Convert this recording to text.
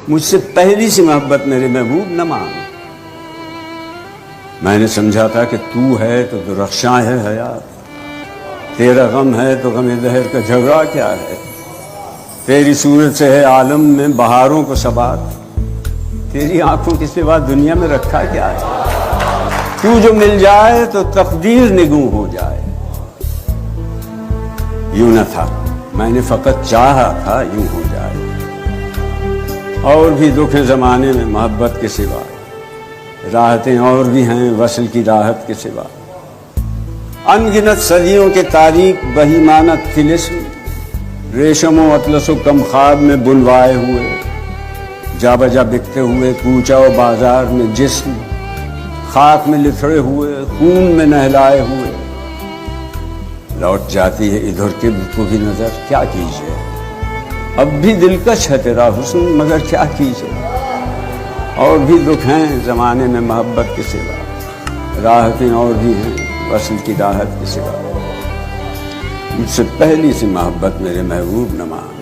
مجھ سے پہلی سی محبت میرے محبوب نہ مانگ۔ میں نے سمجھا تھا کہ تو ہے تو درخشاں ہے حیات، تیرا غم ہے تو غم دہر کا جھگڑا کیا ہے، تیری صورت سے ہے عالم میں بہاروں کو ثبات، تیری آنکھوں کے سوا دنیا میں رکھا کیا ہے، تو جو مل جائے تو تقدیر نگوں ہو جائے۔ یوں نہ تھا، میں نے فقط چاہا تھا یوں ہو جائے۔ اور بھی دکھ زمانے میں محبت کے سوا، راحتیں اور بھی ہیں وصل کی راحت کے سوا، انگنت صدیوں کے تاریک بہیمانہ طلسم، ریشم و اطلس و کم خواب میں بلوائے ہوئے، جا بجا بکتے ہوئے کوچہ و بازار میں جسم، خاک میں لتھڑے ہوئے خون میں نہلائے ہوئے، لوٹ جاتی ہے ادھر کے کو بھی نظر، کیا کیجئے اب بھی دلکش ہے تیرا حسن مگر کیا کیجئے۔ اور بھی دکھ ہیں زمانے میں محبت کے سوا، راحتیں اور بھی ہیں وصل کی راحت کے سوا، مجھ سے پہلی سی محبت میرے محبوب نہ مان۔